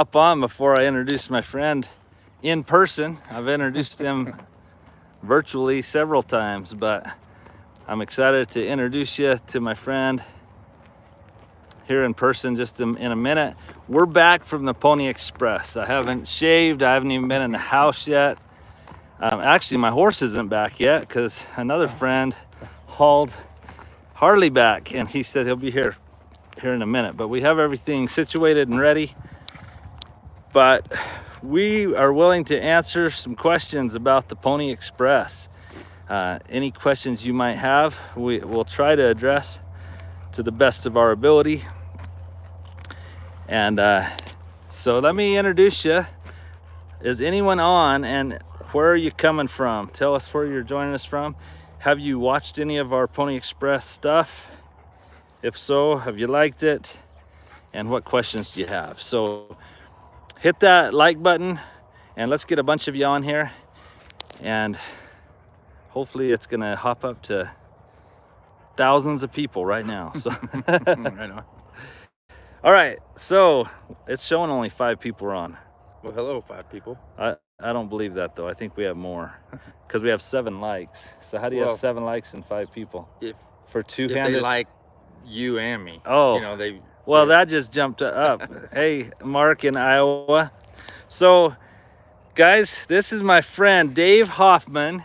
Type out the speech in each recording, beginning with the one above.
hop on before I introduce my friend in person. I've introduced him virtually several times, but I'm excited to introduce you to my friend here in person just in a minute. We're back from the Pony Express. I haven't shaved. I haven't even been in the house yet. Actually, my horse isn't back yet because another friend hauled Harley back, and he said he'll be here in a minute. But we have everything situated and ready. But we are willing to answer some questions about the Pony Express. Any questions you might have, we'll try to address to the best of our ability. And so let me introduce you. Is anyone on, and where are you coming from? Tell us where you're joining us from. Have you watched any of our Pony Express stuff? If so, have you liked it? And what questions do you have? So hit that like button and let's get a bunch of you on here, and hopefully it's gonna hop up to thousands of people right now. So Right on. all right, so it's showing only 5 people are on. Well, hello, 5 people. I don't believe that though. I think we have more because we have 7 likes. So how do you Well, have 7 likes and 5 people If for if two-handed? they like you and me, Oh, you know, they well, they're- that just jumped up. Hey, Mark in Iowa. So, guys, this is my friend Dave Hoffman,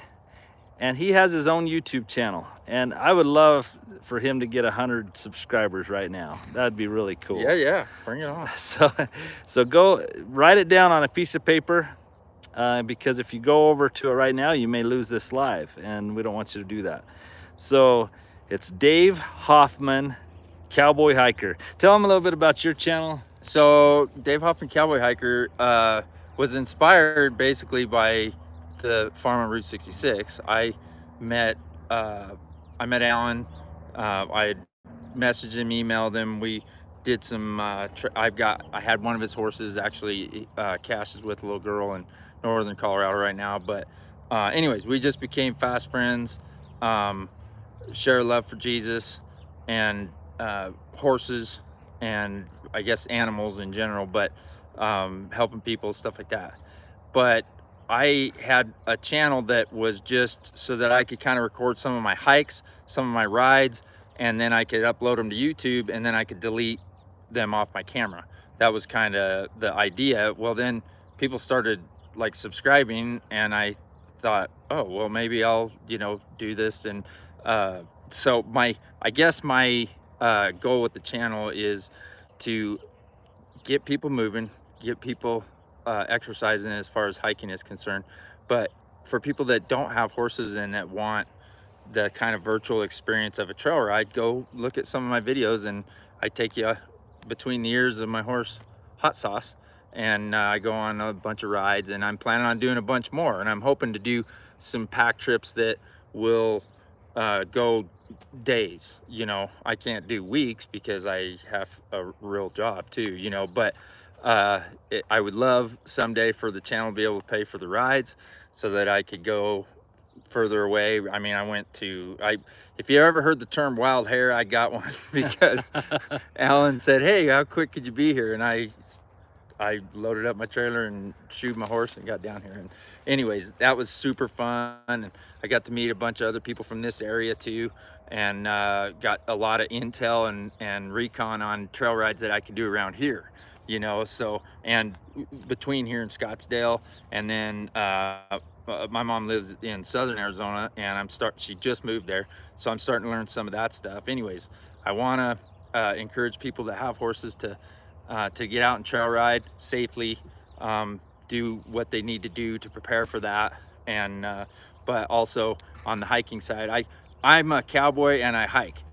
and he has his own YouTube channel. And I would love for him to get 100 subscribers right now. That'd be really cool. yeah, bring it on. So go write it down on a piece of paper, because if you go over to it right now, you may lose this live, and we don't want you to do that. So it's Dave Hoffman, Cowboy Hiker. Tell him a little bit about your channel. So Dave Hoffman, Cowboy Hiker, was inspired basically by the farm on Route 66. I met Alan. I had messaged him, emailed him. We did some. I had one of his horses actually. Cash is with a little girl in northern Colorado right now. But anyways, we just became fast friends. Share a love for Jesus and horses, and I guess animals in general, but helping people, stuff like that. But I had a channel that was just so that I could kind of record some of my hikes, some of my rides, and then I could upload them to YouTube, and then I could delete them off my camera. That was kind of the idea. Well, then people started like subscribing, and I thought, oh, well, maybe I'll, do this. And so I guess my goal with the channel is to get people moving, get people exercising as far as hiking is concerned. But for people that don't have horses and that want the kind of virtual experience of a trail ride, go look at some of my videos, and I take you between the ears of my horse, Hot Sauce, and I go on a bunch of rides, and I'm planning on doing a bunch more, and I'm hoping to do some pack trips that will go days. I can't do weeks because I have a real job too, but I would love someday for the channel to be able to pay for the rides so that I could go further away. I mean, if you ever heard the term wild hare, I got one because Alan said, hey, how quick could you be here? And I loaded up my trailer and shoed my horse and got down here. And anyways, that was super fun. And I got to meet a bunch of other people from this area too, and got a lot of intel and recon on trail rides that I could do around here. So, and between here and Scottsdale, and then my mom lives in Southern Arizona, and she just moved there, so I'm starting to learn some of that stuff. Anyways, I want to encourage people that have horses to get out and trail ride safely, do what they need to do to prepare for that, and but also on the hiking side, I'm a cowboy and I hike.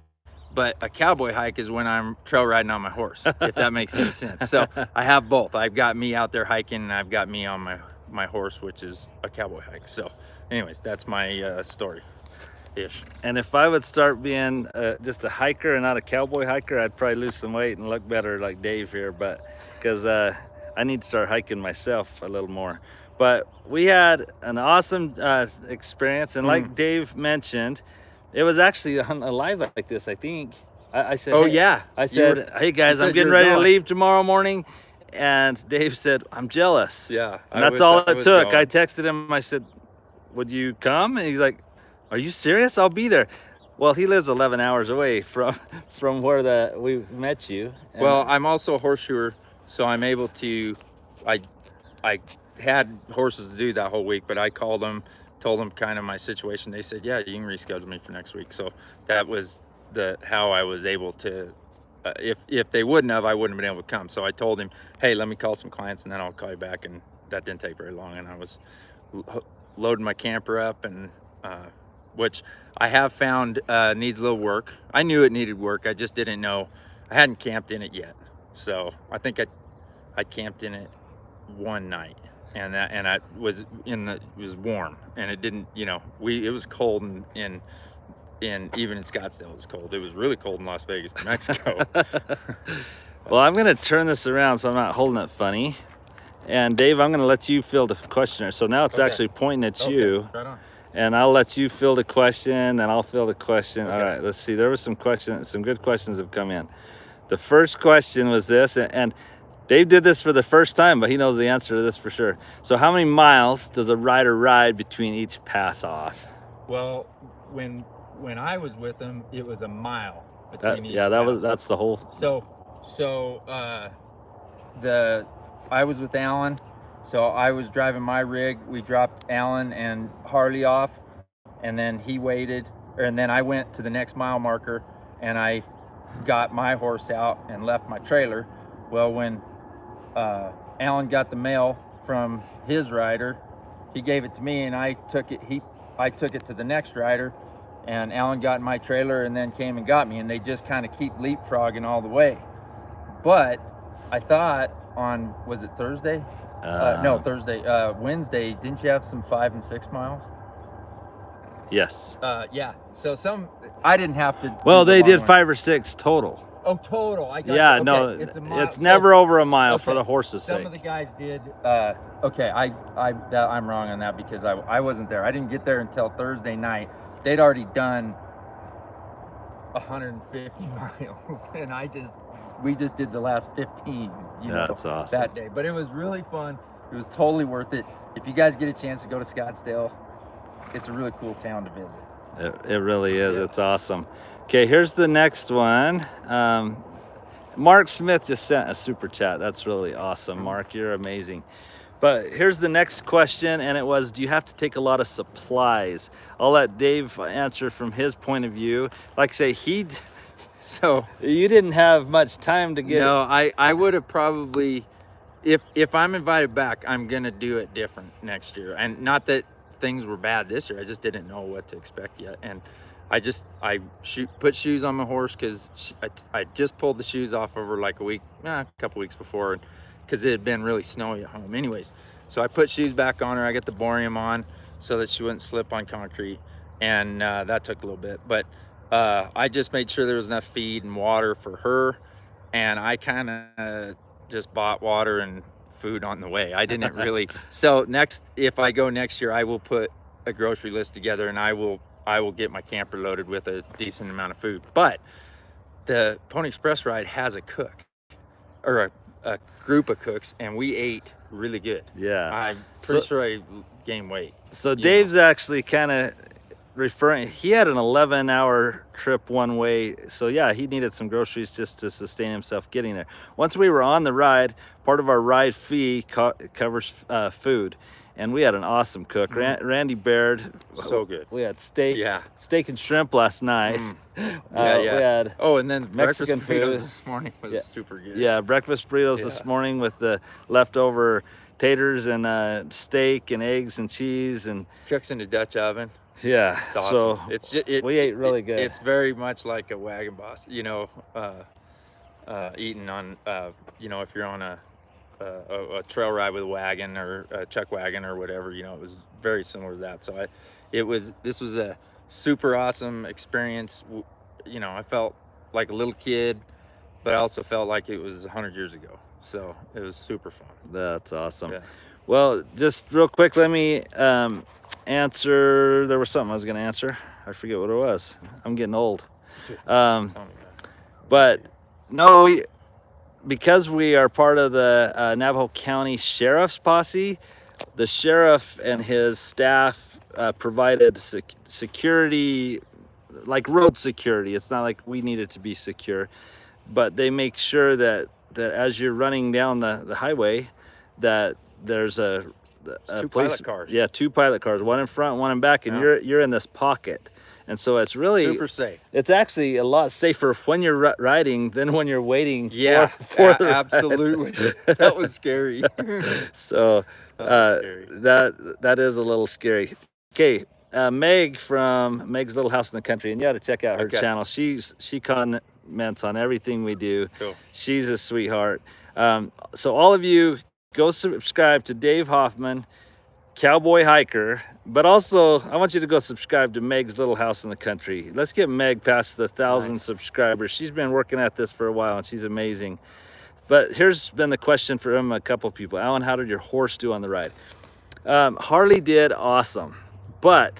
But a cowboy hike is when I'm trail riding on my horse, if that makes any sense. So I have both. I've got me out there hiking, and I've got me on my horse, which is a cowboy hike. So anyways, that's my story-ish. And if I would start being just a hiker and not a cowboy hiker, I'd probably lose some weight and look better like Dave here, but because I need to start hiking myself a little more. But we had an awesome experience, and like Dave mentioned, it was actually on a live like this, I think. I said, Oh, hey, yeah. I said, hey guys, I'm getting ready to leave tomorrow morning, And Dave said, I'm jealous. Yeah. And that's all it took. I texted him, I said, would you come? And he's like, are you serious? I'll be there. Well, he lives 11 hours away from where we met you. And well, I'm also a horseshoer, so I'm able to, I had horses to do that whole week, but I called them, told them kind of my situation. They said, yeah, you can reschedule me for next week. So that was how I was able to, if they wouldn't have, I wouldn't have been able to come. So I told him, hey, let me call some clients and then I'll call you back. And that didn't take very long. And I was loading my camper up, and which I have found needs a little work. I knew it needed work. I just didn't know. I hadn't camped in it yet. So I think I camped in it one night, and I was it was warm, and it didn't, it was cold in even in Scottsdale it was cold. It was really cold in Las Vegas, New Mexico. Well, I'm gonna turn this around so I'm not holding it funny. And Dave, I'm gonna let you fill the questionnaire. So now it's actually pointing at you. Right on. And I'll let you fill the question, and I'll fill the question. Okay. All right, let's see. There was some good questions have come in. The first question was this, and Dave did this for the first time, but he knows the answer to this for sure. So how many miles does a rider ride between each pass off? Well, when I was with him, it was a mile between each That's the whole. I was with Alan, so I was driving my rig. We dropped Alan and Harley off, and then he waited, and then I went to the next mile marker, and I got my horse out and left my trailer. Well, when Alan got the mail from his rider, he gave it to me, and I took it to the next rider, and Alan got in my trailer and then came and got me, and they just kind of keep leapfrogging all the way. But I thought was it Thursday? No, Thursday. Wednesday, didn't you have some 5 and 6 miles? Yes. Yeah. So I didn't have to. Well, they did 5 or 6 total. Oh, total. I got Yeah, okay. No, it's a mile. it's never over a mile Okay. for the horse's sake. Some of the guys did. Okay, I'm wrong on that because I wasn't there. I didn't get there until Thursday night. They'd already done 150 miles, and we just did the last 15. That's awesome. That day, but it was really fun. It was totally worth it. If you guys get a chance to go to Scottsdale, it's a really cool town to visit. It really is. Yeah. It's awesome. Okay, here's the next one. Mark Smith just sent a super chat. That's really awesome, Mark. You're amazing. But here's the next question, and it was, do you have to take a lot of supplies? I'll let Dave answer from his point of view. Like I say, so you didn't have much time to get. No, I would have probably, if I'm invited back, I'm gonna do it different next year. And not that things were bad this year, I just didn't know what to expect yet. And I put shoes on my horse because I just pulled the shoes off over like a couple weeks before, because it had been really snowy at home anyways. So I put shoes back on her. I got the borium on so that she wouldn't slip on concrete, and that took a little bit, but I just made sure there was enough feed and water for her, and I kind of just bought water and food on the way. I didn't really. So if I go next year, I will put a grocery list together, and I will get my camper loaded with a decent amount of food. But the Pony Express ride has a cook, or a group of cooks, and we ate really good. Yeah. I'm pretty sure I gained weight. So Dave's actually kind of referring, he had an 11-hour trip one way. So yeah, he needed some groceries just to sustain himself getting there. Once we were on the ride, part of our ride fee covers food. And we had an awesome cook, Randy Baird. So good. We had steak and shrimp last night. We had and then breakfast Mexican burritos food this morning was super good. Yeah, breakfast burritos this morning with the leftover taters and steak and eggs and cheese and cooks in the Dutch oven. Yeah, it's awesome. So we ate really good. It's very much like a wagon boss, eating on, if you're on a trail ride with a wagon or a chuck wagon or whatever, it was very similar to that. So this was a super awesome experience. I felt like a little kid, but I also felt like it was 100 years ago. So it was super fun. That's awesome. Yeah. Well, just real quick, let me answer. There was something I was going to answer. I forget what it was. I'm getting old. But no, because we are part of the Navajo County Sheriff's Posse, the sheriff and his staff provided security, like road security. It's not like we needed to be secure, but they make sure that as you're running down the highway, that there's a Two place, pilot cars. yeah, 2 pilot cars, one in front, one in back, and you're in this pocket. And so it's really super safe. It's actually a lot safer when you're riding than when you're waiting for the absolutely. That was scary. So scary. that is a little scary. Okay, Meg from Meg's Little House in the Country, and you got to check out her channel. She comments on everything we do. Cool. She's a sweetheart. So all of you, go subscribe to Dave Hoffman, Cowboy Hiker, but also I want you to go subscribe to Meg's Little House in the Country. Let's get Meg past the 1,000 subscribers. She's been working at this for a while, and she's amazing. But here's been the question from a couple people. Alan, how did your horse do on the ride? Harley did awesome, but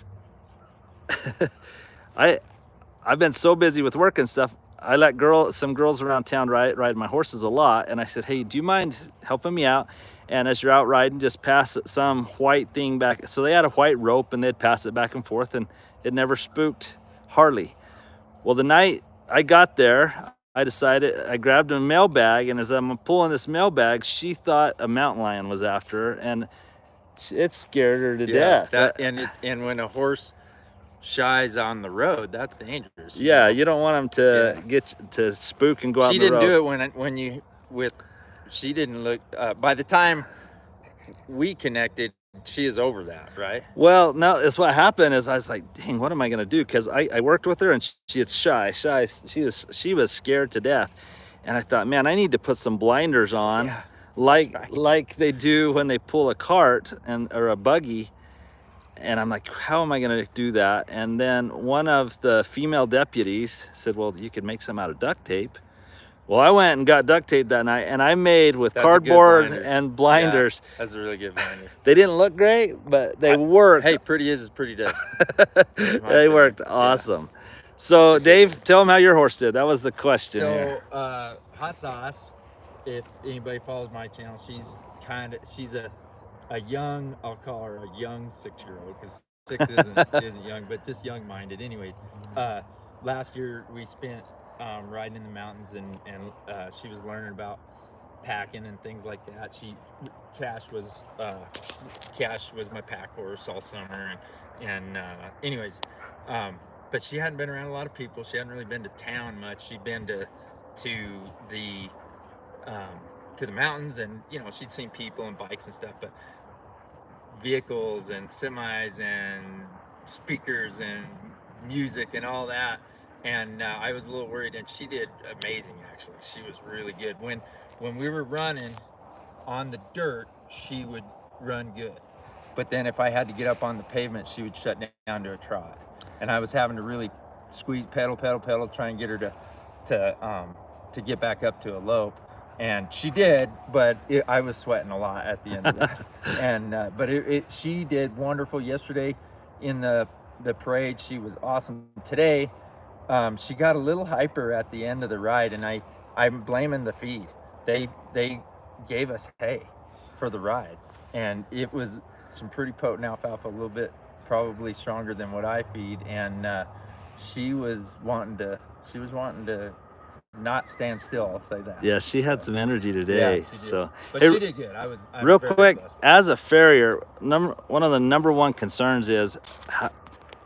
I've been so busy with work and stuff. I let some girls around town ride my horses a lot, and I said, hey, do you mind helping me out? And as you're out riding, just pass some white thing back. So they had a white rope, and they'd pass it back and forth, and it never spooked Harley. Well, the night I got there, I decided, I grabbed a mail bag, and as I'm pulling this mail bag, she thought a mountain lion was after her, and it scared her to death. And when a horse shies on the road, that's dangerous. Yeah, you don't want them to get to spook and go out She the road. didn't do it she didn't look, by the time we connected, she is over that, right? Well, no, that's what happened is I was like, dang, what am I gonna do? Because I worked with her, and she is shy. She was scared to death. And I thought, man, I need to put some blinders on, like they do when they pull a cart or a buggy. And I'm like, how am I gonna do that? And then one of the female deputies said, well, you could make some out of duct tape. Well, I went and got duct tape that night, and I made with cardboard and blinders. Yeah, that's a really good blinder. They didn't look great, but they worked. Hey, pretty is pretty does. They worked awesome. Yeah. So, Dave, tell them how your horse did. That was the question. So, Hot Sauce, if anybody follows my channel, she's a young, I'll call her a young 6-year-old, because 6 isn't young, but just young-minded. Anyways, last year we spent riding in the mountains, and she was learning about packing and things like that. Cash was my pack horse all summer, and anyways, but she hadn't been around a lot of people. She hadn't really been to town much. She'd been to the mountains, and she'd seen people and bikes and stuff, but vehicles and semis and speakers and music and all that. And I was a little worried, and she did amazing, actually. She was really good. When we were running on the dirt, she would run good. But then if I had to get up on the pavement, she would shut down to a trot. And I was having to really squeeze pedal, try and get her to get back up to a lope. And she did, but I was sweating a lot at the end of that. And but she did wonderful yesterday in the parade. She was awesome. Today, she got a little hyper at the end of the ride, and I'm blaming the feed. They gave us hay for the ride, and it was some pretty potent alfalfa, a little bit probably stronger than what I feed, and she was wanting to not stand still, I'll say that. Yeah, she had some energy today. Yeah, so but she did good. I'm real quick, as a farrier, one of the number one concerns is,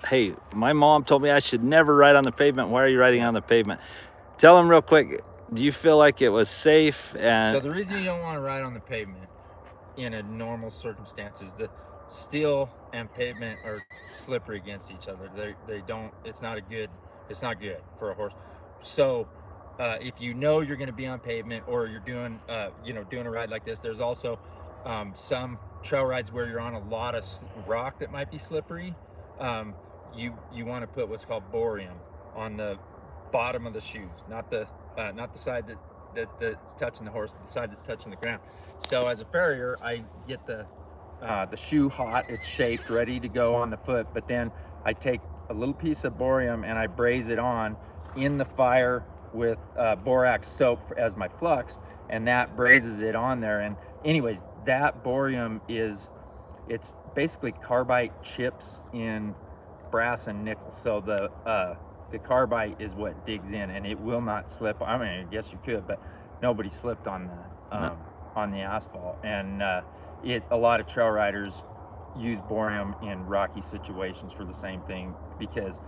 hey, my mom told me I should never ride on the pavement. Why are you riding on the pavement? Tell them real quick, do you feel like it was safe? And so the reason you don't want to ride on the pavement in a normal circumstances, the steel and pavement are slippery against each other. They don't, it's not good for a horse. So if you know you're going to be on pavement, or you're doing doing a ride like this, there's also some trail rides where you're on a lot of rock that might be slippery. You want to put what's called borium on the bottom of the shoes, not the side that's touching the horse, but the side that's touching the ground. So as a farrier, I get the shoe hot, it's shaped, ready to go on the foot, but then I take a little piece of borium and I braise it on in the fire with borax soap as my flux, and that brazes it on there. And anyways, that boreum it's basically carbide chips in brass and nickel. So the carbide is what digs in, and it will not slip. I mean, I guess you could, but nobody slipped on the asphalt. And a lot of trail riders use boreum in rocky situations for the same thing, because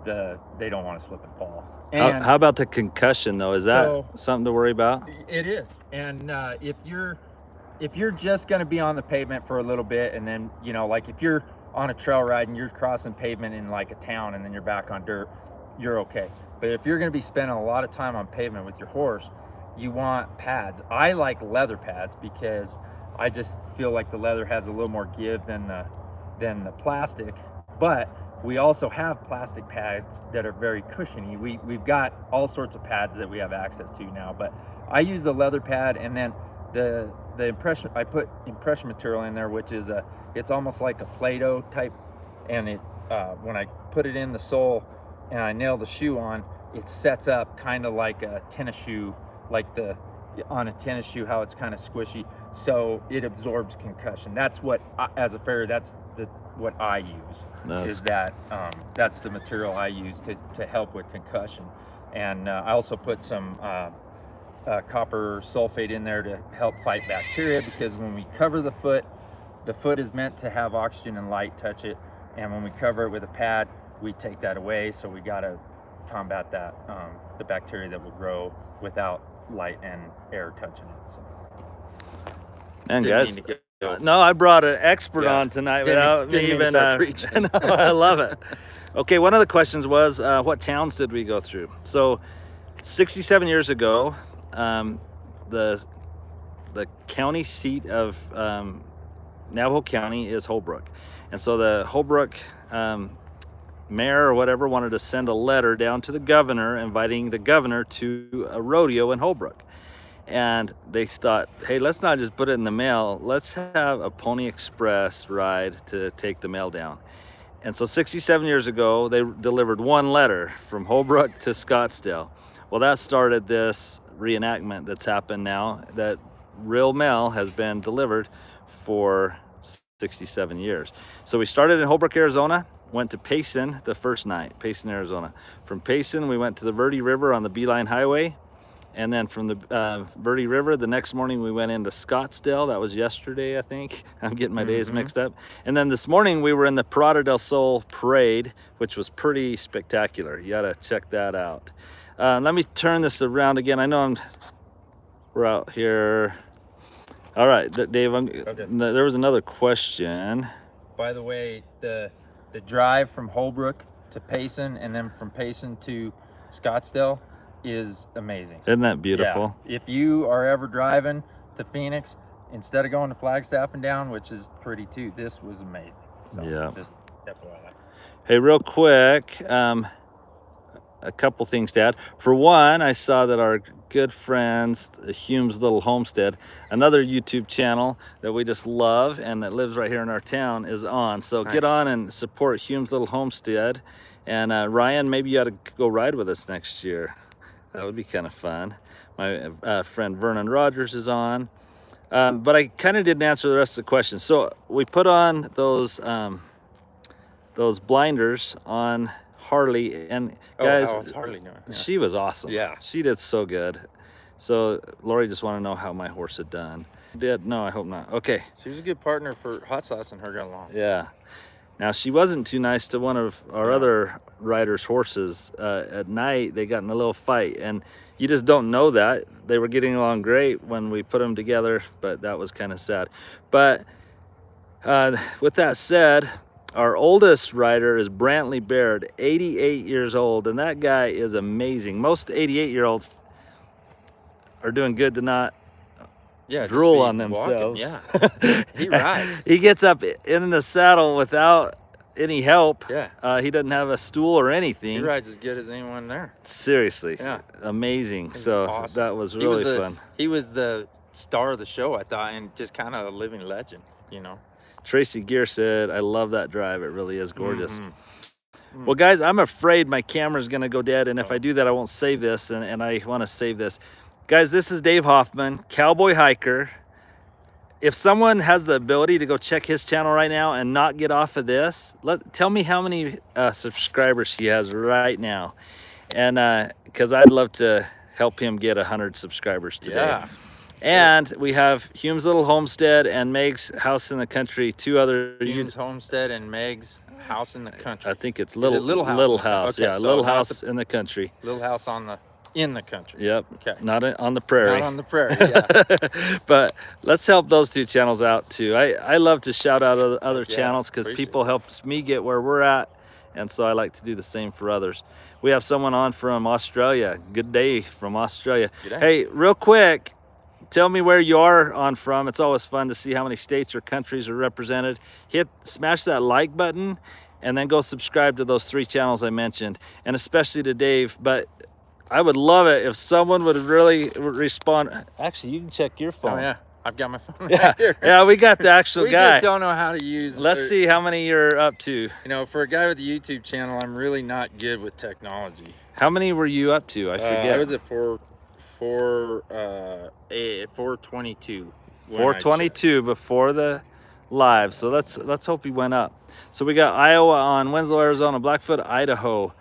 they don't want to slip and fall. And how about the concussion though? Is that something to worry about? It is. And if you're just going to be on the pavement for a little bit, and then, you know, like if you're on a trail ride and you're crossing pavement in like a town and then you're back on dirt, you're okay. But if you're going to be spending a lot of time on pavement with your horse, you want pads. I like leather pads because I just feel like the leather has a little more give than the plastic. But we also have plastic pads that are very cushiony. We've got all sorts of pads that we have access to now, but I use the leather pad, and then the impression, I put impression material in there, which is it's almost like a Play-Doh type, and it when I put it in the sole and I nail the shoe on, it sets up kind of like a tennis shoe, like on a tennis shoe, how it's kind of squishy, so it absorbs concussion. That's what, as a farrier, that's what I use. That's the material I use to help with concussion. And I also put some copper sulfate in there to help fight bacteria, because when we cover the foot is meant to have oxygen and light touch it, and when we cover it with a pad, we take that away. So we got to combat that, the bacteria that will grow without light and air touching it. So. And guys, no, I brought an expert on tonight without me even preaching. No, I love it. Okay, one of the questions was, what towns did we go through? So 67 years ago, the county seat of Navajo County is Holbrook. And so the Holbrook mayor or whatever wanted to send a letter down to the governor, inviting the governor to a rodeo in Holbrook. And they thought, hey, let's not just put it in the mail, let's have a Pony Express ride to take the mail down. And so 67 years ago, they delivered one letter from Holbrook to Scottsdale. Well, that started this reenactment that's happened now, that real mail has been delivered for 67 years. So we started in Holbrook, Arizona, went to Payson the first night, Payson, Arizona. From Payson, we went to the Verde River on the Beeline Highway. And then from the Verde River, the next morning we went into Scottsdale. That was yesterday, I think. I'm getting my days mixed up. And then this morning we were in the Parada del Sol Parade, which was pretty spectacular. You gotta check that out. Let me turn this around again. I know we're out here. All right, Dave, there was another question. By the way, the drive from Holbrook to Payson and then from Payson to Scottsdale is amazing. Isn't that beautiful? Yeah. If you are ever driving to Phoenix, instead of going to Flagstaff and down, which is pretty too, this was amazing. So yeah. Just FYI. Hey, real quick, a couple things to add. For one, I saw that our good friends, Hume's Little Homestead, another YouTube channel that we just love and that lives right here in our town, is on. So nice. Get on and support Hume's Little Homestead. And Ryan, maybe you ought to go ride with us next year. That would be kind of fun. My friend Vernon Rogers is on. But I kind of didn't answer the rest of the questions. So we put on those blinders on Harley, and guys, how's Harley doing? Yeah. She was awesome. Yeah, she did so good. So Lori just wanted to know how my horse had done. Did? No, I hope not. Okay. She was a good partner for hot sauce and her got along. Yeah. Now she wasn't too nice to one of our other riders' horses. At night they got in a little fight, and you just don't know that. They were getting along great when we put them together, but that was kind of sad. But with that said, our oldest rider is Brantley Baird, 88 years old, and that guy is amazing. Most 88-year-olds are doing good to not drool on themselves. Walking. Yeah, he rides. He gets up in the saddle without any help. Yeah. He doesn't have a stool or anything. He rides as good as anyone there. Seriously. Yeah. Amazing. He's so awesome. That was really fun. He was the star of the show, I thought, and just kind of a living legend, you know. Tracy Gear said, I love that drive. It really is gorgeous. Well, guys, I'm afraid my camera's going to go dead, and if I do that, I won't save this, and I want to save this. Guys, this is Dave Hoffman, cowboy hiker. If someone has the ability to go check his channel right now and not get off of this, tell me how many subscribers he has right now. And because I'd love to help him get 100 subscribers today. Yeah. And we have Hume's Little Homestead and Meg's House in the Country, two other Hume's Homestead and Meg's House in the Country. I think it's Little House. Okay, yeah, so Little House in the Country. Little House in the country. Yep. Okay. Not on the prairie. Not on the prairie. Yeah. But let's help those two channels out too. I love to shout out other channels because people help me get where we're at, and so I like to do the same for others. We have someone on from Australia. Good day from Australia. Good day. Hey, real quick, tell me where you are on from. It's always fun to see how many states or countries are represented. Smash that like button, and then go subscribe to those 3 channels I mentioned, and especially to Dave. But I would love it if someone would really respond. Actually, you can check your phone. Oh yeah, I've got my phone Yeah, right here. yeah, we got the actual we guy. just don't know how to use. Let's see how many you're up to. You know, for a guy with a YouTube channel, I'm really not good with technology. How many were you up to? I forget. I was at 422. 422 before the live. So let's hope he went up. So we got Iowa on, Winslow, Arizona, Blackfoot, Idaho.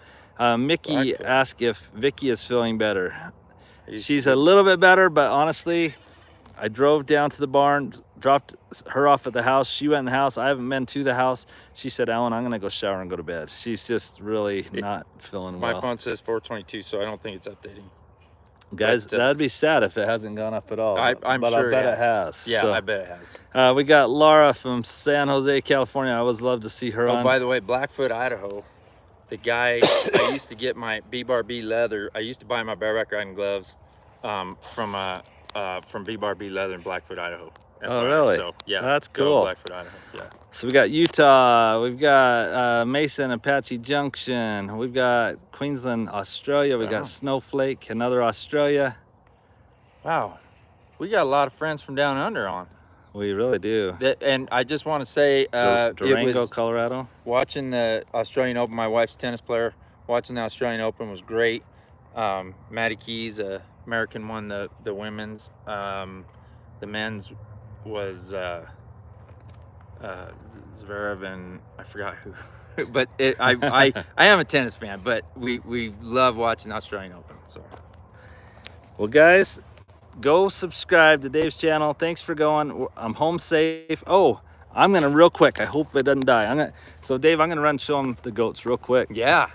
Mickey asked if Vicky is feeling better. She's a little bit better, but honestly, I drove down to the barn, dropped her off at the house. She went in the house. I haven't been to the house. She said, Alan, I'm gonna go shower and go to bed. She's just really not feeling well. My phone says 422, so I don't think it's updating. Guys, that'd be sad if it hasn't gone up at all. I'm but sure I bet it has. Yeah, so, I bet it has. We got Laura from San Jose, California. I always love to see her on. Oh, by the way, Blackfoot, Idaho. The guy, I used to get my B-Bar-B leather. I used to buy my bareback riding gloves from B-Bar-B leather in Blackfoot, Idaho. Oh, really? So, yeah. That's cool. Blackfoot, Idaho, yeah. So we got Utah, we've got Mason, Apache Junction, we've got Queensland, Australia, we got Snowflake, another Australia. Wow, we got a lot of friends from down under on. We really do. And I just want to say, Durango, Colorado. Watching the Australian Open, my wife's tennis player, watching the Australian Open was great. Maddie Keys, American, won the women's. The men's was Zverev and I forgot who. But I am a tennis fan, but we love watching the Australian Open. So, well, guys, go subscribe to Dave's channel. Thanks for going. I'm home safe. Oh, I'm gonna real quick. I hope it doesn't die. So Dave, I'm gonna run and show him the goats real quick. Yeah.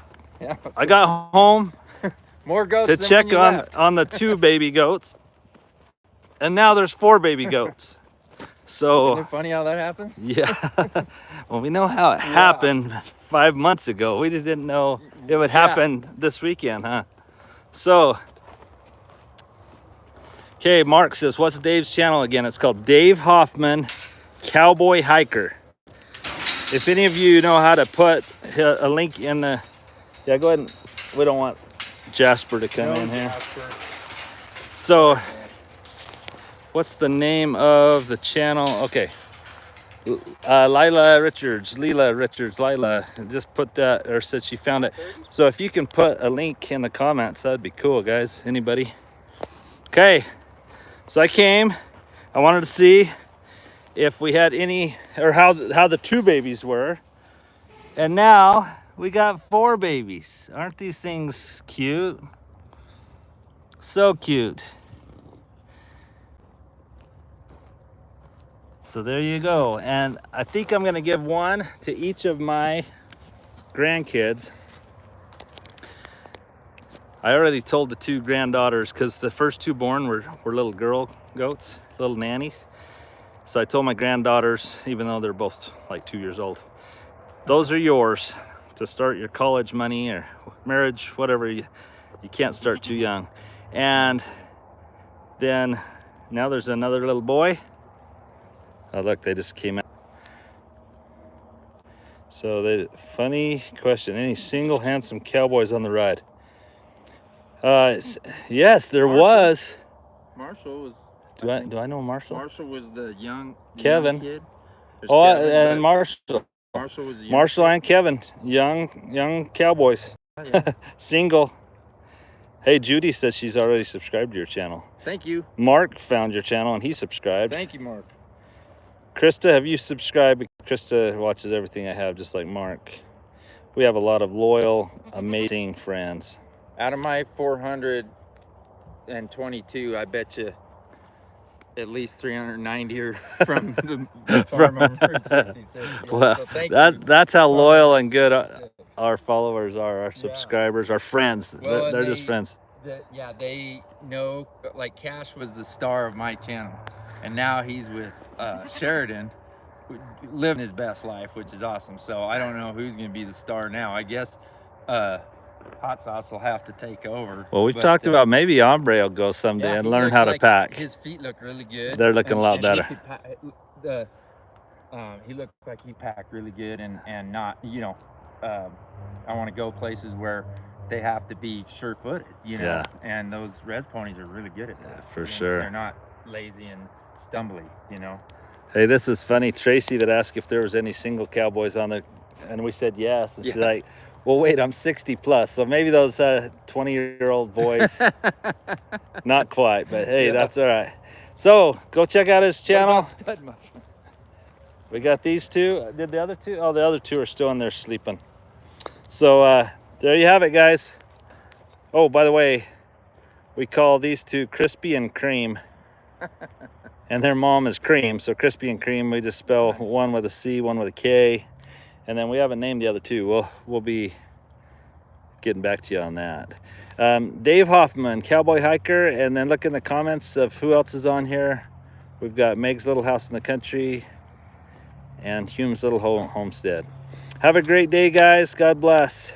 I got home more goats to than check when you on left. the 2 baby goats, and now there's 4 baby goats. So isn't it funny how that happens? Yeah. Well, we know how it happened 5 months ago. We just didn't know it would happen this weekend, huh? So, okay, Mark says, what's Dave's channel again? It's called Dave Hoffman, Cowboy Hiker. If any of you know how to put a link in the, yeah, go ahead and, we don't want Jasper to come in here. So, what's the name of the channel? Okay. Lila Richards just put that, or said she found it. So if you can put a link in the comments, that'd be cool, guys. Anybody? Okay. So I wanted to see if we had any, or how the 2 babies were. And now we got 4 babies. Aren't these things cute? So cute. So there you go. And I think I'm gonna give one to each of my grandkids. I already told the 2 granddaughters, because the first 2 born were little girl goats, little nannies. So I told my granddaughters, even though they're both like 2 years old, those are yours to start your college money or marriage, whatever. You can't start too young. And then now there's another little boy. Oh, look, they just came out. So funny question. Any single handsome cowboys on the ride? Yes, there was. Marshall was. Do I know Marshall? Marshall was the young Kevin. kid. Kevin, and Marshall. Marshall was the young Marshall and Kevin, young cowboys. Yeah. Single. Hey, Judy says she's already subscribed to your channel. Thank you. Mark found your channel and he subscribed. Thank you, Mark. Krista, have you subscribed? Krista watches everything I have, just like Mark. We have a lot of loyal, amazing friends. Out of my 422, I bet you at least 390 are from the farm on Route 66. Well, so thank you. that's how Farm loyal Route and good 66. our followers are, our subscribers, our friends. Well, they're just friends. They know, like Cash was the star of my channel, and now he's with Sheridan, living his best life, which is awesome. So I don't know who's going to be the star now. I guess Hot Sauce will have to take over. Well, we've talked about maybe Ombre will go someday and learn how to pack. His feet look really good. They're looking a lot better. He looked like he packed really good, and not, you know, I want to go places where they have to be sure-footed, you know. Yeah. And those res ponies are really good at that. For sure. They're not lazy and stumbly, you know. Hey, this is funny. Tracy that asked if there was any single cowboys on there, and we said yes. And she's like, well, wait, I'm 60 plus, so maybe those 20-year-old boys, not quite, but hey, that's all right. So go check out his channel. We got these two. Did the other two? Oh, the other two are still in there sleeping. So there you have it, guys. Oh, by the way, we call these two Crispy and Cream. And their mom is Cream, so Crispy and Cream, we just spell one with a C, one with a K. And then we haven't named the other two. We'll be getting back to you on that. Dave Hoffman, Cowboy Hiker, and then look in the comments of who else is on here. We've got Meg's Little House in the Country and Hume's Little Homestead. Have a great day, guys. God bless.